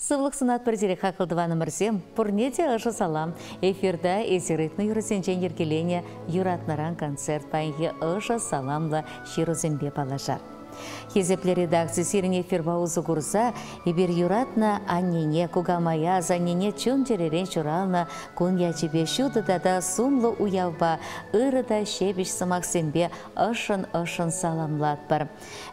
Сывлық сынат бірдері қақылдываны мірсем, пұрнете ұшы салам. Эфирда эзеритны юрысенчен ергелене юратнаран концерт пайынғы ұшы саламла ширузенбе палажар. Хезепле редакции сирен эфир баузы курса, ибер юратна аннене кугамая занене чун жеререн шурална кун ячебе шудыдада сумлы уявба ырыда шебеш самаксембе ышын саламлатпар.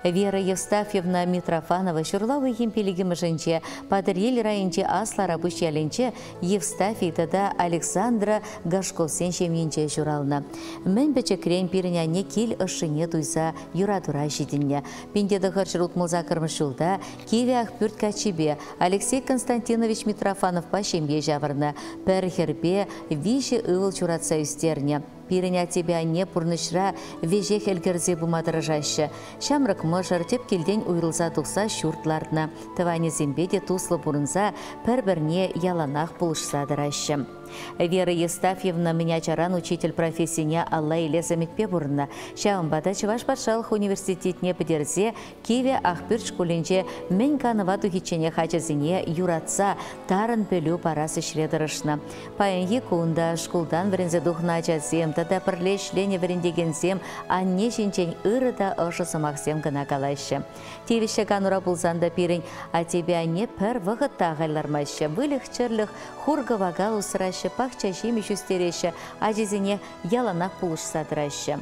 Вера Евстафьевна Митрофанова шурлавы емпелігімі жынче, Падырел райынче аслара бұшяленче Евстафийтада Александра Гашковсен шемінче шурална. Мен бәче крем пиріняне кел ышыне туйса юратура жидінне. Пендеді ғыршырут мұлзақырмыш жылда Киеве Ақпүрт Качебе Алексей Константинович Митрофанов пашембе жавырны, пәрхербе виші ұвыл чуратса үстерне. Пиріня тебе не пұрнышра веже хелгерзе бұмадырыжашы. Шамрық мұжыр теп келден ұйрылза тұқса шүртлардына. Тываны зембеде туслы бұрынза пір-бірне яланақ бұлышса дырашы. Вера Евстафьевна минячаран учитель профессияне Алла иле заметпе бұрына. Шағымбада Чуваш Патшалық университетіне підерзе Киеве Ақпүрт школенже мен канывату хичене хачызыне юратса тарын пөлі парасы шредырышна. Пайынғы куында школдан вірінзе дұхна жазем, тада пірлешлене віріндегензем, анне жинчен ырыда ұшы сымақсем гына калайшы. Тевіші канура бұлзанда пирін, а тебе анне пір вғытта ғайлармайшы. Вылық чырлық хургавага ұсырашы, пақча жемі жүстереші, ажезіне яланақ бұлышса дырашы.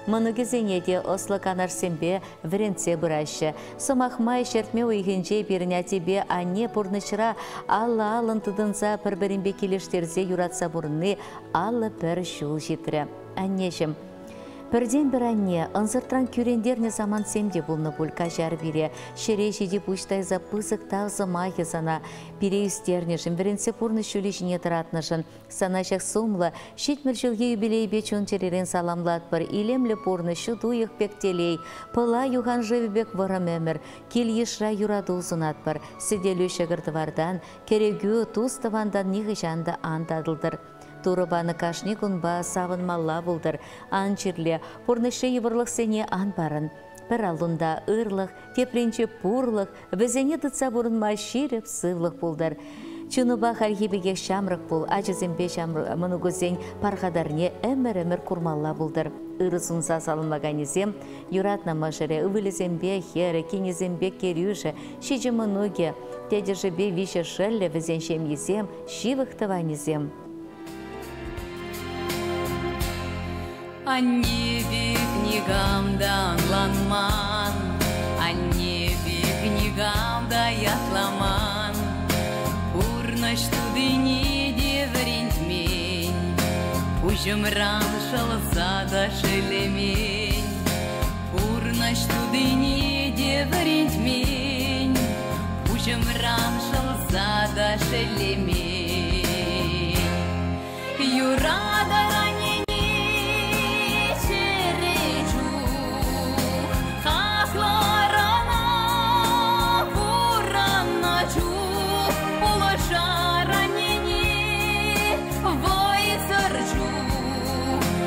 Мұнығызіне де ослы канарсембе віренце бұрашы. Сымақмай шертме ойғынже беріне тебе анне бұрнышыра алла алын тұдынса бір-бірінбе келештерзе юратса бұрынны аллы бір шул жетірі. Аннешім. Бірден бір әнне, ұнзыртран күрендеріне заман семде бұлны бұлка жар бере, шере жеде бұштайза пызық тағзы мағы сана, бере үстернешін, бірінсе бұрны шөлі жіне тұратнышын, сана жақ сумлы, шетмір жылге юбилей бечун теререн саламлат бір, илемлі бұрны шуду бектелей, пыла юған жевібек варам әмір, кел ешра юраду ұзынат бір, сіделі шағырдывардан, керегу тұстывандан неғі жанды антадылдыр. Турыбаны кашни күнба савын малла бұлдыр. Анчырле, пұрнышы евырлық сене ан барын. Бір алында ырлық, тепленче пұрлық, візене тұтса бұрынма шеріп сывлық бұлдыр. Чынуба хархибеге шамрық бұл, ачызембе шамрық мұнығызен парғадарне әмір-әмір күрмалла бұлдыр. Үрісунса салынмағанезем, юратна машыре, үвілізембе хері, кенезембе керюші, шижі мұнуге, тедержібе виші шылі візен шемезем, шивықтыванезем. Аннеби книгамда анланман, аннеби книгамда ятламан, Пурнаш тудыне деврентмень, Пужымран шалзада шелемень, Пурнаш тудыне деврентмень, Пужымран шалзада шелемень. Юрада ранее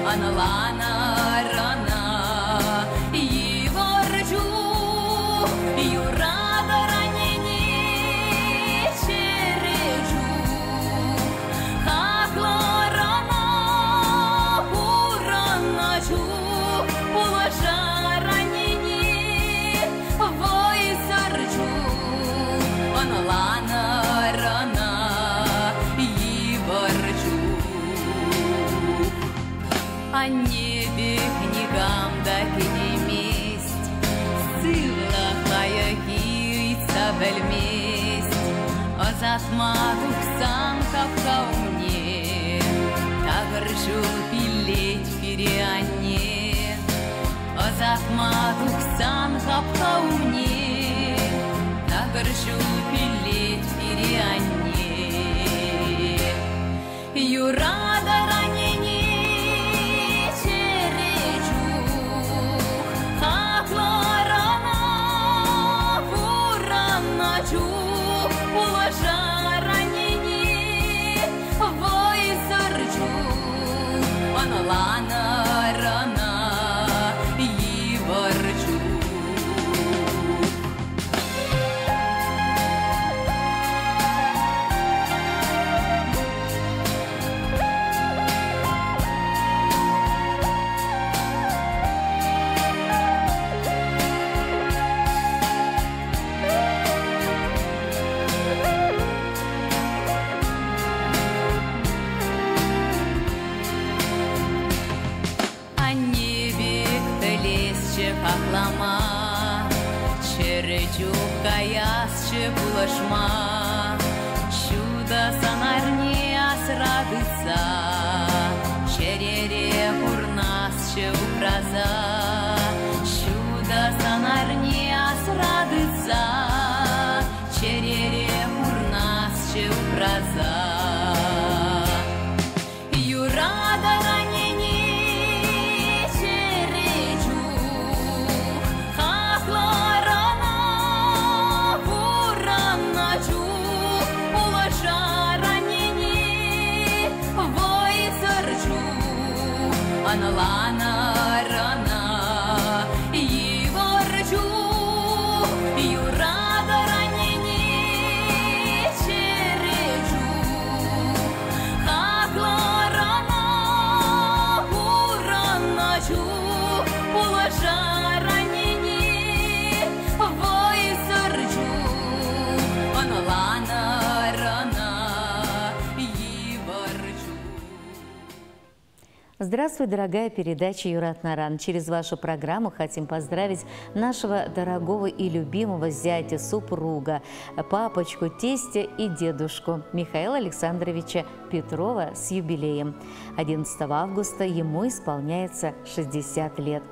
Аналана рана и ворчу, юрада ранение чережу, хахла рана ураначу, положа ранение вой сорчу, аналана рана и ворчу. А небе книгам да кенеместь, Сыла хаяхица бельместь, Озатма тухсан капка умне, Тагыржу пилеть переанне, Озатма тухсан капка умне, Тагыржу пилеть переанне. Юрада ранение положа ранение, вой сорчу, аналана рана и ворчу. кошма, чудо санарне асрадыца, черере урнас чеупраза, чудо санарне асрадыца, черере урнас чеупраза. Юрада ранени черечу, хакларана вураначу, улаша ранени войсарчу, аналана рана иворчу, юрада ранени черечу, хакларана вураначу, улаша ранени войсарчу, аналана рана иворчу. Здравствуй, дорогая передача «Юрат Наран». Через вашу программу хотим поздравить нашего дорогого и любимого зятя, супруга, папочку, тестя и дедушку Михаила Александровича Петрова с юбилеем. 11 августа ему исполняется 60 лет.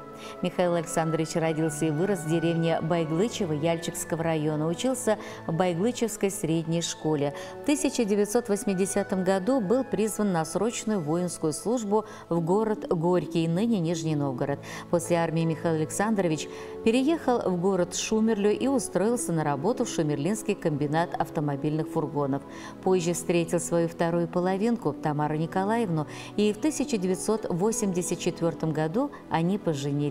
Михаил Александрович родился и вырос в деревне Байглычево Яльчикского района. Учился в Байглычевской средней школе. В 1980 году был призван на срочную воинскую службу в город Горький, ныне Нижний Новгород. После армии Михаил Александрович переехал в город Шумерлю и устроился на работу в Шумерлинский комбинат автомобильных фургонов. Позже встретил свою вторую половинку, Тамару Николаевну, и в 1984 году они поженились.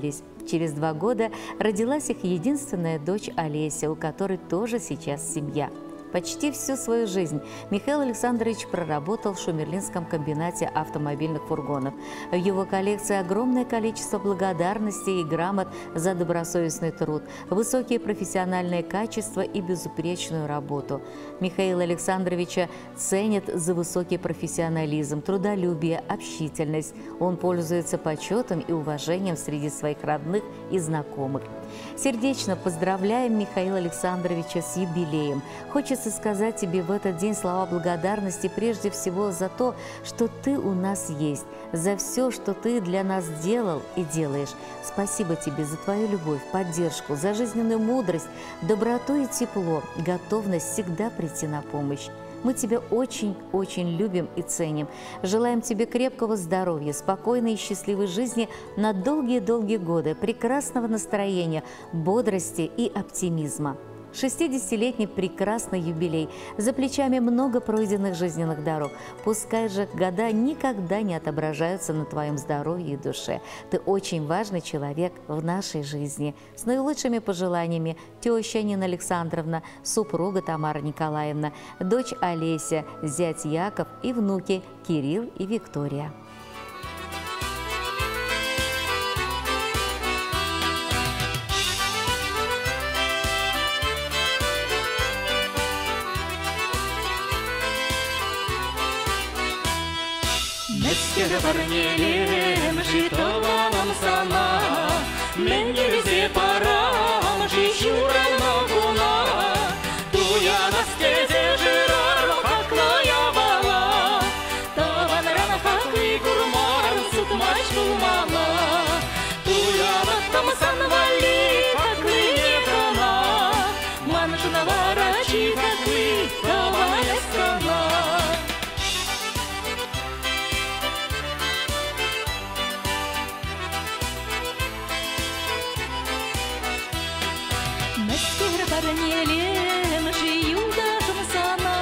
Через 2 года родилась их единственная дочь Олеся, у которой тоже сейчас семья. Почти всю свою жизнь Михаил Александрович проработал в Шумерлинском комбинате автомобильных фургонов. В его коллекции огромное количество благодарностей и грамот за добросовестный труд, высокие профессиональные качества и безупречную работу. Михаила Александровича ценят за высокий профессионализм, трудолюбие, общительность. Он пользуется почетом и уважением среди своих родных и знакомых. Сердечно поздравляем Михаила Александровича с юбилеем. Хочется сказать тебе в этот день слова благодарности прежде всего за то, что ты у нас есть, за все, что ты для нас делал и делаешь. Спасибо тебе за твою любовь, поддержку, за жизненную мудрость, доброту и тепло, готовность всегда прийти на помощь. Мы тебя очень-очень любим и ценим. Желаем тебе крепкого здоровья, спокойной и счастливой жизни на долгие-долгие годы, прекрасного настроения, бодрости и оптимизма. 60-летний прекрасный юбилей. За плечами много пройденных жизненных дорог. Пускай же года никогда не отображаются на твоем здоровье и душе. Ты очень важный человек в нашей жизни. С наилучшими пожеланиями теща Нина Александровна, супруга Тамара Николаевна, дочь Олеся, зять Яков и внуки Кирилл и Виктория. Мескер барнелем житовалам сана, менерзе парам жишуран ногуна, туя на стезе жирар хаклая бала, таван ран хакли гурмар сутмач булмала, туя на там санвали хакли некана, манжна варачи хакли таван эскана. Барнелем жиюдашым сана,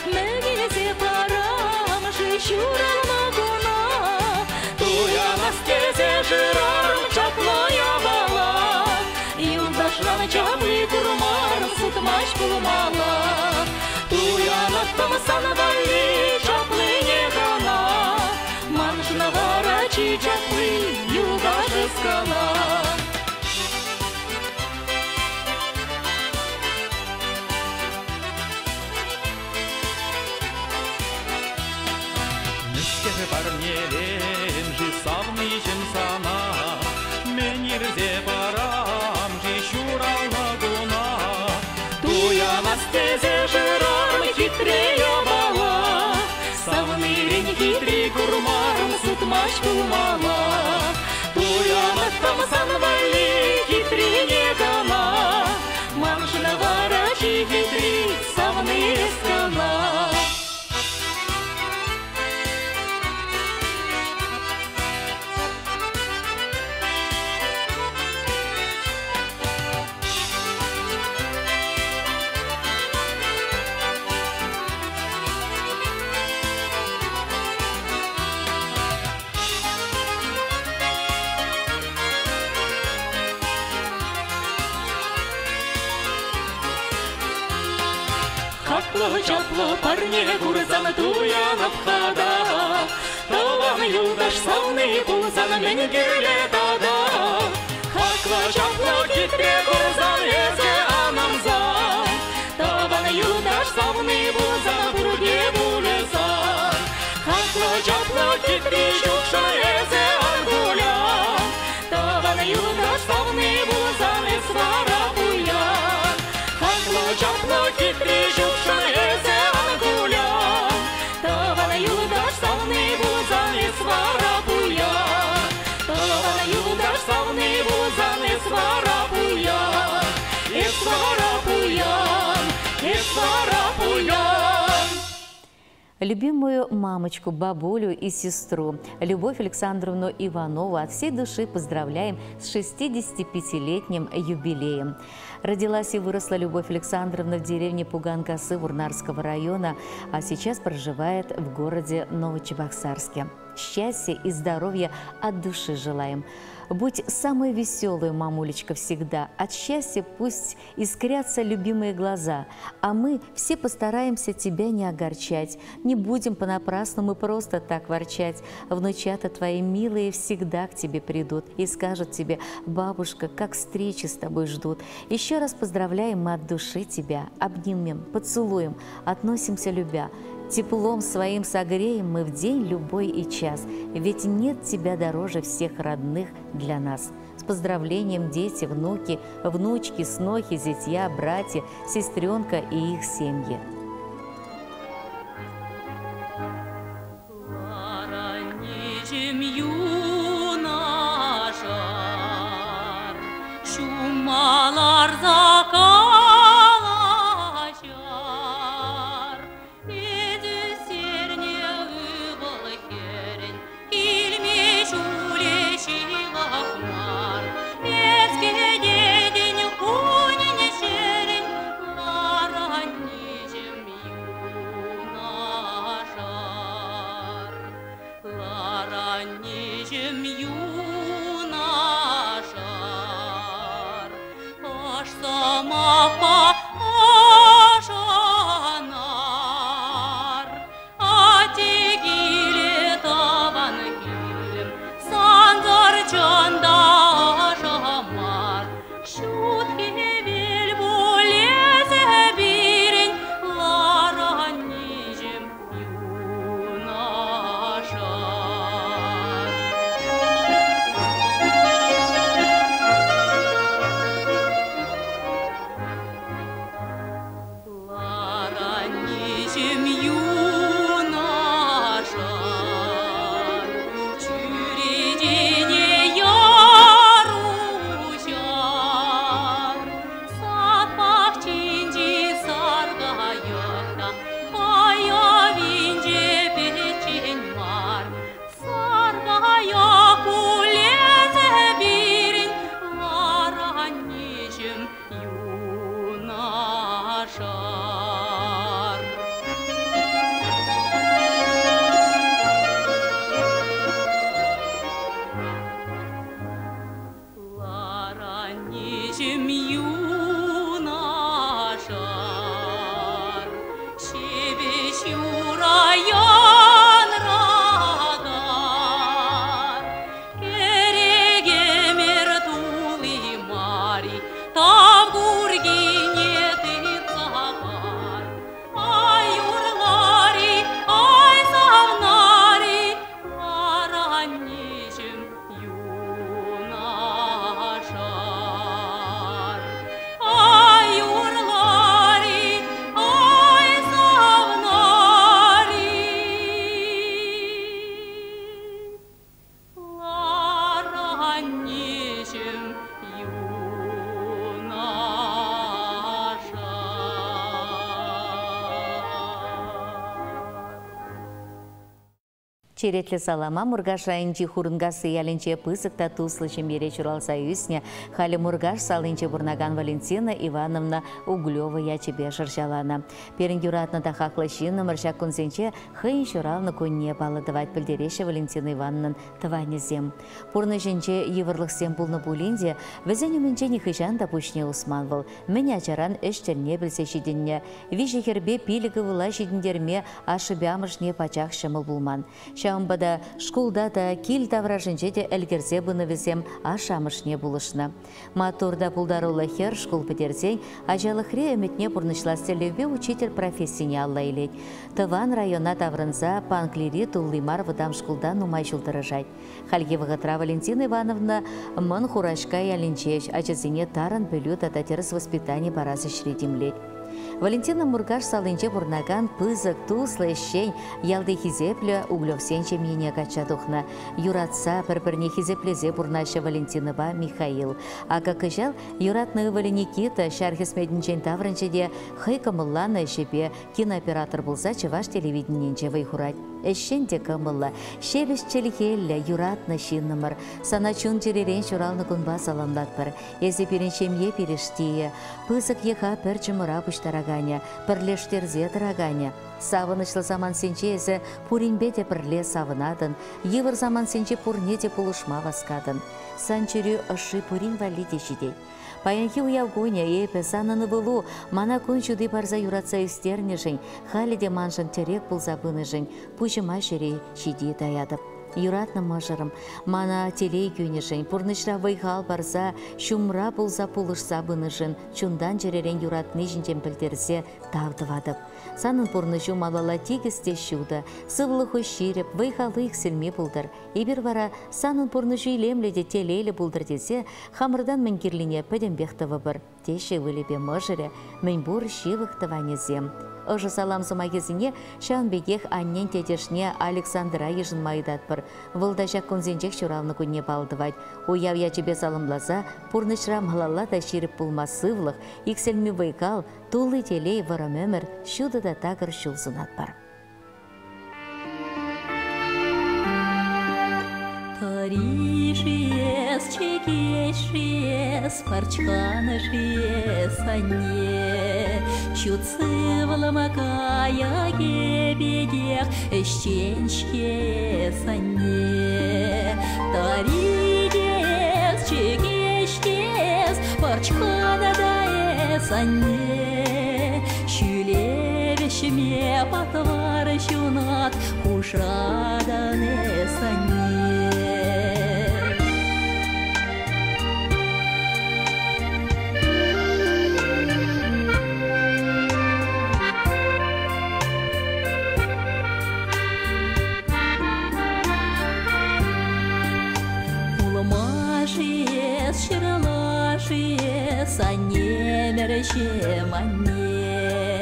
менезе парам жишуран ногуна, Туя на стезе жирар чаплая бала, юлдашлан чаплы курмар сутмаш булмала, туя на там санвали чаплы некана, манжна варачи чаплы юлдаш эскана. Барнелем жи савный чем сана, менерзе парам жишуран ногуна, туя на Настезе жиром хитрее бала, савнырень хитрый курмаром сутмаш кулмала. Туянат там санвали хитрее гана, манжна варачи хитрый савны скана. Хакло-чапло парне гурзан туянап хада, Таван юлдаш савны пулзан мен гирлетада. Хакло-чапло хитре гурзан эзе анамзан, Таван юлдаш савны пулзан бурге булезан. Хакло-чапло хитре жукшан эзе ангулян, Таван юлдаш савны пулзан эсвара буян. Хакло-чапло хитре жукшан эзе ангулян, Таван юлдаш савны пулзан эсвара буян. Таван юлдаш савны пулзан эсвара буян. Эсвара буян, эсвара буян. Любимую мамочку, бабулю и сестру Любовь Александровну Иванову от всей души поздравляем с 65-летним юбилеем. Родилась и выросла Любовь Александровна в деревне Пуган-Косы Урнарского района, а сейчас проживает в городе Новочебоксарске. Счастья и здоровья от души желаем. Будь самой веселой, мамулечка, всегда. От счастья пусть искрятся любимые глаза. А мы все постараемся тебя не огорчать. Не будем понапрасну мы просто так ворчать. Внучата твои милые всегда к тебе придут и скажут тебе: бабушка, как встречи с тобой ждут. Еще раз поздравляем мы от души тебя. Обнимем, поцелуем, относимся любя. Теплом своим согреем мы в день любой и час, ведь нет тебя дороже всех родных для нас. С поздравлением дети, внуки, внучки, снохи, зятья, братья, сестренка и их семьи. Черетлі салама Мургаш райончи хурынгасы ялінче пысыкта туслы чембере чуралса үсіне, халі Мургаш салынче бурнаган Валентина Ивановна Углева ячебе шыршалана. Перін юратны да хақлы шины мұршак күнсенче хыйын шуралны күнне балыдывайт білдереші Валентина Ивановнан тыванезем. Пурны жінче еврлық сем пулны булинде, візен үмінче нехыжан да пушне Усман был. Мен ачаран өштерне білсе шидінне. Вижехербе пилігі вұла шидіндерме ашыбе амышне пачақ шымыл булман. Шамбада школда да кил тавражынче де әлгерзе бұны візем ашамышне булышны. Матурда пулдарулы хер школ пітерзен, ажалықре өметне бұрнышластелевбе учитель профессияне алла елет. Тыван района таврынса панклири туллимар выдам школда нумай жылдырыжайд. Хальге вғытра Валентина Ивановна мын хурашка ялінчеш, ачызіне таран бөлю тататерс воспитание барасы шредимлет. Валентина Мургаш салынче бурнаган пызык туслы шень ялды хизепле углевсен чемьене качадухна. Юратса бір-бірне хизеплезе бурнашы Валентинова Михаил. Ага кыжал юратны Вали Никита шархисмедінчен таврынчеде хыйкамылланы шепе кинооператор болса чываш телевидениенче вайхурать. Эшшенде кымылла, шебішчелікелі юратны шиннымыр, саначун жеререн шуралны күнба саламлатпыр. Езі переншемье перештие, пызык еха пір чымыра пұштараганя, пірлештерзе тыраганя. Савынышлы заман сенче езі пуринбеде пірле савынадын, евір заман сенче пурнеде пулышма васкадын. Санчырю ышы пурин валиде жидей. Паянхи уявгоня епе сананы былу, мана күн чуды барза юратса үстернежін, халиде маншын терек бұлза бұныжын, пұшыма шерей шиди даядып. Юратны мажырым, мана телей күйнешін, пұрнышра вайхал барза, шумра бұлза пулышса бұныжын, чундан жеререн юратны жінтен білдерзе тавдывадып. Санын пұрнышу малала тегісте шуды, сывлығы ширіп, вайхалы иксілме бұлдыр. Ебір бара санын пұрнышу илемледе телейлі бұлдыр десе, хамырдан мен керліне пөдембектіві бір. Теші вілебе мажыры, мен бұр шивықтыванезем. Ұжы салам зымагезіне шанбегех аннен тетешне Александра ежін майдат бір. Вылдажак күнзенжек шуралны күнне балдывайд. Уяв ячебе салымлаза, пұрнышрам халала да ширіп бұлма сывлық, икселме вайкал, тулы телей варам өмір, шуды да тағыр шулзынат бар. Таришиес, чекешиес, парчханышиес анне, чуцывламакая гебедех, эщеншкес анне. Таридес, чекешкес, парчханадаес анне, шүлевешме патвары шунат, хушраданес анне. Санне мереше манне,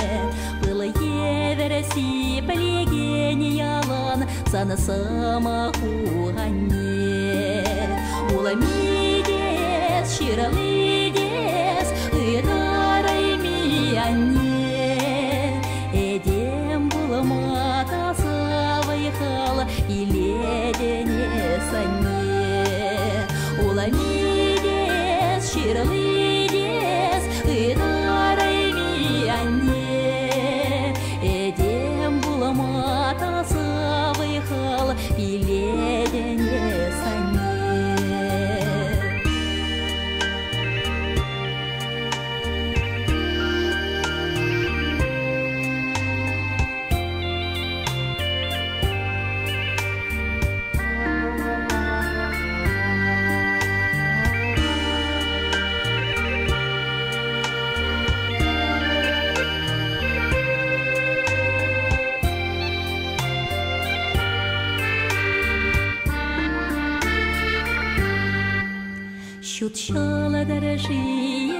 было евереси полегени ялан, сана самаху ганне. Уламидес, ширалидес, ыдарайми анне. Эдем было мата савайхала, и ледене санне. Уламидес, ширалидес, Чутчала дорожие,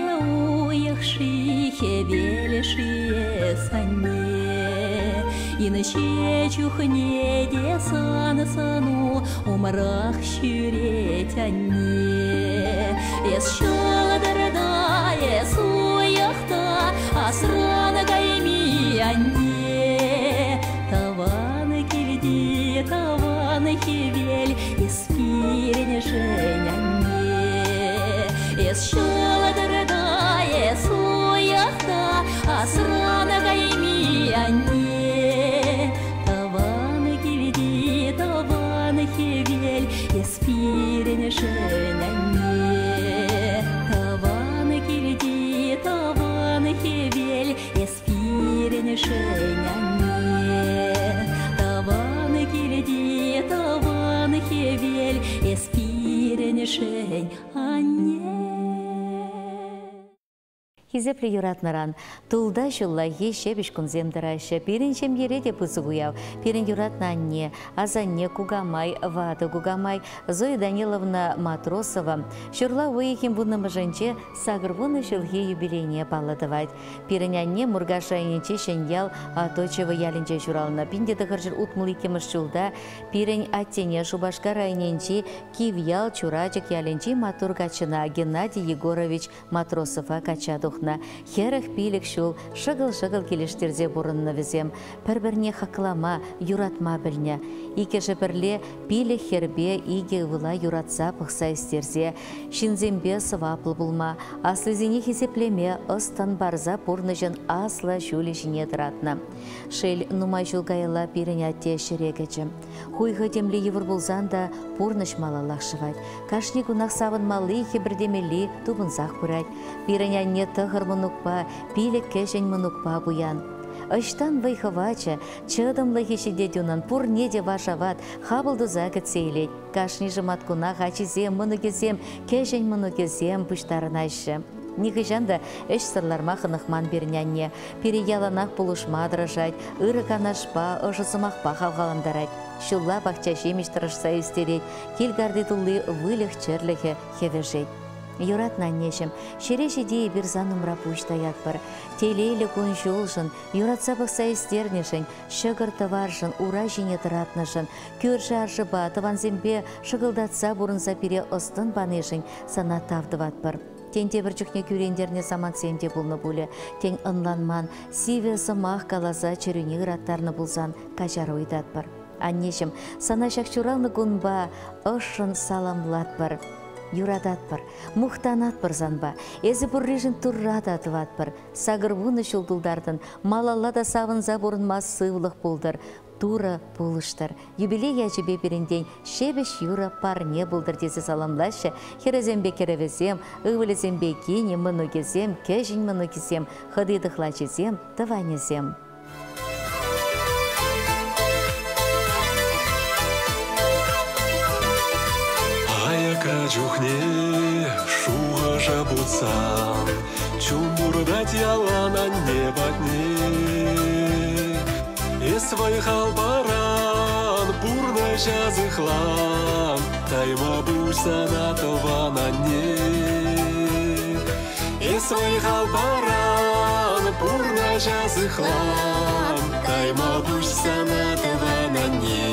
уехшие, хевелешие санне. И ноче чухне десан сану, умрах щуреть анне. Есчала дорода, есуяхта, асрана гайми анне. Таваны кильди, таваны шень, Хизепле юратнаран, тулда шулла еше бишкунзем дараша, пиренчем ереде пысугуяв, пирен юратна анне, азанне Кугамай, вады Кугамай, Зоя Даниловна Матросова, шурла уехим буднамы женче сагырвуны шылге юбилейне палладывать. Пирен анне мургаша инче шеньял, аточева ялинче журална, пинде дыгыржыр утмыликемыш шулда, пирен аттене Шубашка районенче кивял чурачык ялинче матургачына Геннадий Егорович Матросова качадух. Херах пилік шул, шығыл-шығыл келештерде бұрынны візем. Пір-бірне хақлама, юратма біліне. Икеші бірле пилік хербе иге ұвыла юратса пықса істерзе. Шинзембе сываплы бұлма. Аслызіне хесеплеме ыстан барза пұрныжын асла шулі жіне дыратны. Шел нумай жылғайыла пирен әтте шерегечі. Хуйғы демлі евір бұлзан да пұрныш малалақ шывайд. Кашни гунақ савынмалы хебірдемелі тубынзақ бұрайд. Пирен әнне тығыр мұнықпа, пилік кәшін мұнықпа бұян. Ыштан вайхывача, чыдымлы хешеде дюнан пурнеде вашават, хабылды загыт сейлет. Кашни жымат кунақ ачизем, мұнығызем, кәшін мұнығызем пұштарын айшы. Нихыжанда эш сырларма хынықман бернянне, переяланақ бұлышма дырыжайд, ыры канашпа, ұжысымақпа қалғаландарайд. Шулла бақча жеміштірішса үстерет, келгарды тұлы вылық чырлығы хевежет. Юратна нешім, шерешеде бір занымра пұштаят бар. Телейлі күн жолжын, юратса бұқса істернешін, шығыр тываржын, ура жіне тұратнышын, көрші аршыба, тыванзембе шығылдатса бұрынса пере ұстын банешін, сана тавдыват бар. Тенте бір жүкне көрендеріне саман сенде бұлны бұлі, тен ынланман, сивесі мақ қалаза чөріне ғыраттарны бұлзан қажар ойдат бар. Аннешім, сана шақшуралны күнба, ұшын саламлат бар. Юрадат бар, мұқтанат бар занба, әзі бұррежін тұррадат ват бар, сағырвуны шылдылдардың, малалла да савынза бұрынмас сывлық болдыр, тура болыштыр. Юбилей әжібе берінден шебеш юра парне болдыр десі саламлашы, херезембе керевезем, ұвылезембе кені мұнығезем, кәжін мұнығезем, хыдыдықлачызем, тыванезем. Качухне шуға жабутсан, чумбурдать ялана небатне. Эсвай халбаран, бурна жазыхлан, тайма бусана тованане. Эсвай халбаран, бурна жазыхлан, тайма бусана тованане.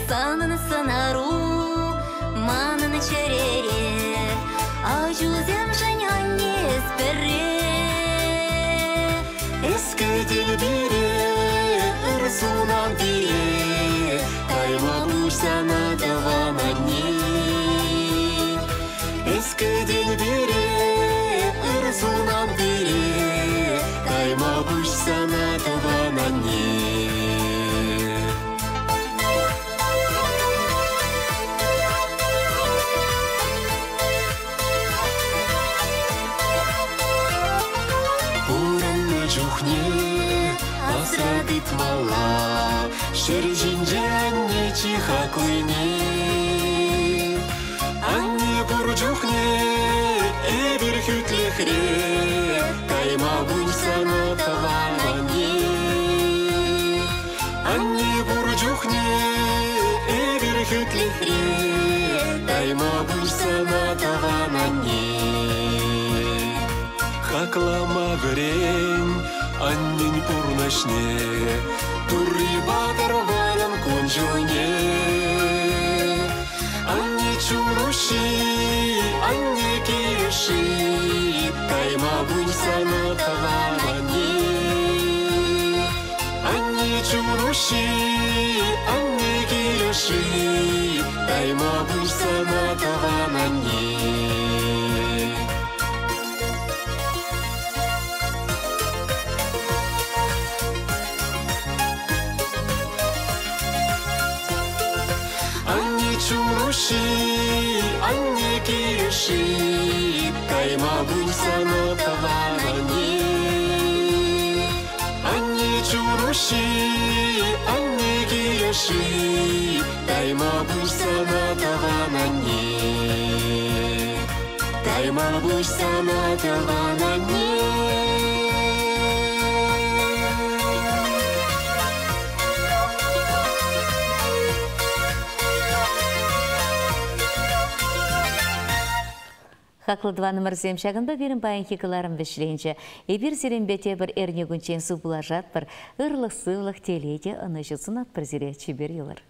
Санын сынару манын черере, ажузем женянне сперре. Эскедел бире, ырсунан бире, тайма бусана даванане. Эскедел бире, ырсунан бире, тайма бусана даванане. Асрадыт мала, шережинже анне чиха куйне. Анне бурджухне, эбір хүтлехре, тайма бунсана таванане. Анне бурджухне, эбір хүтлехре, тайма бунсана таванане. Хаклама грень, аннень пурнашне, турри батарваран конжуне. Анне чуруши, анне киреши, тайма бунсана таванане. Анне чуруши, анне киреши, тайма бунсана таванане. Чуруши, анне киреши, тайма бунсана таванане. Анне чуруши, анне киреши, Тайма буш сана таванане, тайма буш сана таванане. Хақлы 2 номерзем шағында берін байын кекіларым вешленші. Эбір серенбете бір әрнегінчен су бұлажат бір ұрлық-сывлық теледе ұнышысын ат бір зере чебер елір.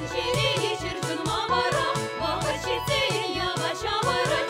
Шереге шіркін мағара, бағыр шетсейін яға шабырын.